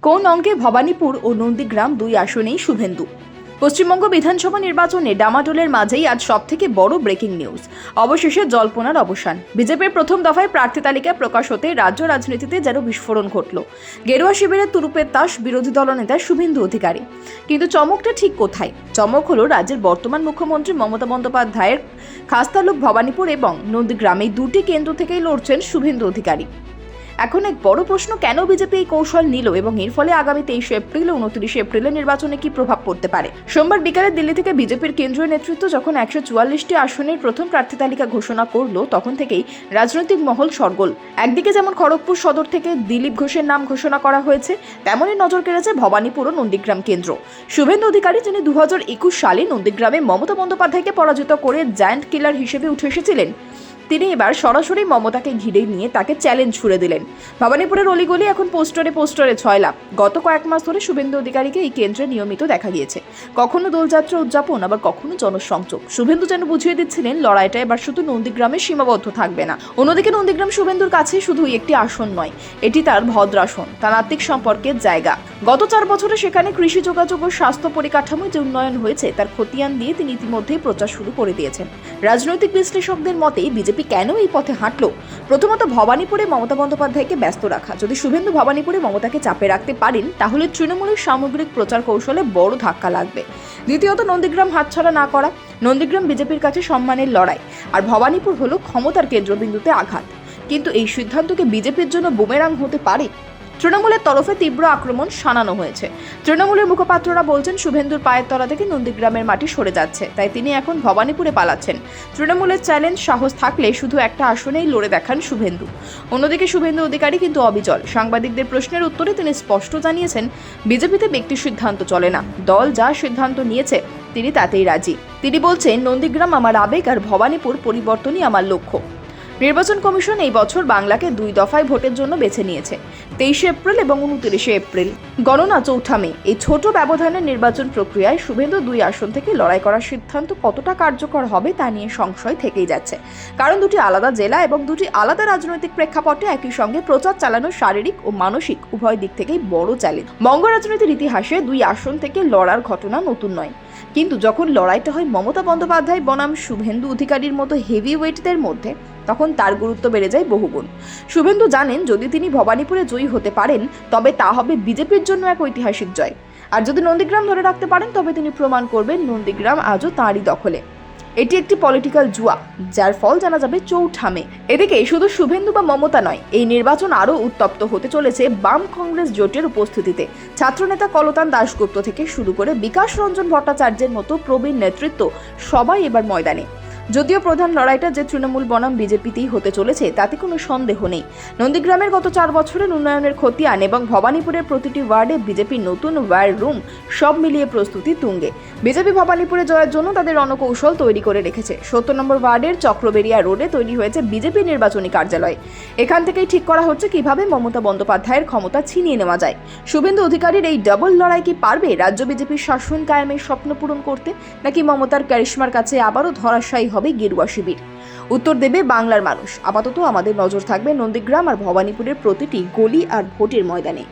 কোন অঙ্কে ভবানীপুর ও নন্দীগ্রাম দুই আসনেই শুভেন্দু। পশ্চিমবঙ্গ বিধানসভা নির্বাচনে ডামাডোলের মাঝেই আজ সবথেকে বড় ব্রেকিং নিউজ। অবশেষে জল্পনার অবসান। বিজেপির প্রথম দফায় প্রার্থী তালিকা প্রকাশ হতে রাজ্য রাজনীতিতে যেন বিস্ফোরণ ঘটল। গেরুয়া শিবিরের তুরুপের তাস বিরোধী দলনেতা শুভেন্দু অধিকারী। কিন্তু চমকটা ঠিক কোথায়? চমক হলো রাজ্যের বর্তমান মুখ্যমন্ত্রী মমতা বন্দ্যোপাধ্যায়ের খাস্তালুক ভবানীপুর এবং নন্দীগ্রামে দুটি কেন্দ্র থেকেই লড়ছেন শুভেন্দু অধিকারী। এখন এক বড় প্রশ্ন, কেন বিজেপি এই কৌশল নিল এবং এর ফলে আগামী 23 এপ্রিল ও 29 এপ্রিলের নির্বাচনে কি প্রভাব পড়তে পারে। সোমবার বিকালে দিল্লি থেকে বিজেপির কেন্দ্রীয় নেতৃত্ব যখন 144টি আসনের প্রথম প্রার্থী তালিকা ঘোষণা করলো, তখন থেকেই রাজনৈতিক মহল শোরগোল। একদিকে যেমন খড়গপুর সদর থেকে দিলীপ ঘোষের নাম ঘোষণা করা হয়েছে, তেমনই নজর কেড়েছে ভবানীপুর ও নন্দীগ্রাম কেন্দ্র। শুভেন্দু অধিকারী, যিনি 2021 সালে নন্দীগ্রামে মমতা বন্দ্যোপাধ্যায়কে পরাজিত করে জায়ান্ট কিলার হিসেবে উঠে এসেছিলেন, তিনি এবার সরাসরি মমতাকে ঘিরে নিয়ে তাকে চ্যালেঞ্জ ছুড়ে দিলেন। ভবানীপুরের অলিগলি এখন পোস্টারে ছয়লাভ। গত কয়েক মাস ধরে শুভেন্দু অধিকারীকে এই কেন্দ্রে নিয়মিত দেখা গিয়েছে, কখনো দোলযাত্রা উদযাপন, আবার কখনো জনসংযোগ। শুভেন্দু যেন বুঝিয়ে দিচ্ছিলেন লড়াইটা এবার শুধু নন্দীগ্রামে সীমাবদ্ধ থাকবে না। অন্যদিকে নন্দীগ্রাম শুভেন্দুর কাছে শুধুই একটি আসন নয়, এটি তার ভদ্রাসন, তার আত্মিক সম্পর্কের জায়গা। গত 4 বছরে সেখানে কৃষি, যোগাযোগ ও স্বাস্থ্য পরিকাঠামোয় যে উন্নয়ন হয়েছে তার খতিয়ান দিয়ে তিনি ইতিমধ্যেই প্রচার শুরু করে দিয়েছেন। রাজনৈতিক বিশ্লেষকদের মতে বিজেপি কেন এই পথে হাঁটলো? প্রথমত, ভবানীপুরে মমতা বন্দ্যোপাধ্যায়কে ব্যস্ত রাখা। যদি শুভেন্দু ভবানীপুরে মমতাকে চাপে রাখতে পারেন, তাহলে তৃণমূলের সামগ্রিক প্রচার কৌশলে বড় ধাক্কা লাগবে। দ্বিতীয়ত, নন্দীগ্রাম হাতছাড়া না করা। নন্দীগ্রাম বিজেপির কাছে সম্মানের লড়াই, আর ভবানীপুর হলো ক্ষমতার কেন্দ্রবিন্দুতে আঘাত। কিন্তু এই সিদ্ধান্তকে বিজেপির জন্য বুমেরাং হতে পারে। তৃণমূলের তরফে তীব্র আক্রমণ শানানো হয়েছে। তৃণমূলের মুখপাত্ররা বলছেন শুভেন্দুর পায়ের তলা থেকে নন্দীগ্রামের মাটি সরে যাচ্ছে, তাই তিনি এখন ভবানীপুরে পালাচ্ছেন। তৃণমূলের চ্যালেঞ্জ, সাহস থাকলে শুধু একটা আসনেই লড়ে দেখান শুভেন্দু। অন্যদিকে শুভেন্দু অধিকারী কিন্তু অবিচল। সাংবাদিকদের প্রশ্নের উত্তরে তিনি স্পষ্ট জানিয়েছেন, বিজেপিতে ব্যক্তি সিদ্ধান্ত চলে না, দল যা সিদ্ধান্ত নিয়েছে তিনি তাতেই রাজি। তিনি বলছেন, নন্দীগ্রাম আমার আবেগ আর ভবানীপুর পরিবর্তনই আমার লক্ষ্য। নির্বাচন কমিশন এই বছর বাংলাকে 2 দফায় ভোটের জন্য বেছে নিয়েছে, 23 এপ্রিল এবং 29 এপ্রিল। গণনা 4 মে। এই ছোট ব্যবধানের নির্বাচন প্রক্রিয়ায় শুভেন্দু 2 আসন থেকে লড়াই করার সিদ্ধান্ত কতটা কার্যকর হবে তা নিয়ে সংশয় থেকেই যাচ্ছে। কারণ দুটি আলাদা জেলা এবং দুটি আলাদা রাজনৈতিক প্রেক্ষাপটে একই সঙ্গে প্রচার চালানো শারীরিক ও মানসিক উভয় দিক থেকেই বড় চ্যালেঞ্জ। বঙ্গ রাজনীতির ইতিহাসে 2 আসন থেকে লড়ার ঘটনা নতুন নয়, কিন্তু যখন লড়াইটা হয় মমতা বন্দ্যোপাধ্যায় বনাম শুভেন্দু অধিকারীর মতো হেভি ওয়েটদের মধ্যে, তখন তার গুরুত্ব বেড়ে যায় বহুগুণ। শুভেন্দু জানেন, যদি তিনি ভবানীপুরে জয়ী হতে পারেন তবে তা হবে বিজেপির জন্য এক ঐতিহাসিক জয়। আর যদি নন্দীগ্রাম ধরে রাখতে পারেন তবে তিনি প্রমাণ করবেন নন্দীগ্রাম আজও তাঁরই দখলে। এটি একটি পলিটিক্যাল জুয়া, যার ফল জানা যাবে 4 মে। এদিকে শুধু শুভেন্দু বা মমতা নয়, এই নির্বাচন আরও উত্তপ্ত হতে চলেছে বাম কংগ্রেস জোটের উপস্থিতিতে। ছাত্রনেতা কলতান দাশগুপ্ত থেকে শুরু করে বিকাশ রঞ্জন ভট্টাচার্যের মতো প্রবীণ নেতৃত্ব সবাই এবার ময়দানে। যদিও প্রধান লড়াইটা যে তৃণমূল বনাম বিজেপিতেই হতে চলেছে তাতে কোনো সন্দেহ নেই। নন্দীগ্রামের গত 4 বছরের উন্নয়নের খতিয়ান এবং ভবানীপুরের প্রতিটি ওয়ার্ডে বিজেপির নতুন ওয়্যার রুম, সব মিলিয়ে প্রস্তুতি তুঙ্গে। বিজেপি ভবানীপুরে জয়ের জন্য তাদের রণকৌশল তৈরি করে রেখেছে। 70 নম্বর ওয়ার্ডের চক্রবেরিয়া রোডে তৈরি হয়েছে বিজেপি নির্বাচনী কার্যালয়। এখান থেকেই ঠিক করা হচ্ছে কিভাবে মমতা বন্দ্যোপাধ্যায়ের ক্ষমতা ছিনিয়ে নেওয়া যায়। শুভেন্দু অধিকারীর এই ডাবল লড়াই কি পারবে রাজ্য বিজেপির শাসন কায়েমের স্বপ্ন পূরণ করতে, নাকি মমতার ক্যারিশমার কাছে আবারও ধরাশায়ী হবে গেরুয়া শিবির? উত্তর দেবে বাংলার মানুষ। আপাতত আমাদের নজর থাকবে নন্দীগ্রাম আর ভবানীপুরের প্রতিটি গলি আর ভোটের ময়দানে।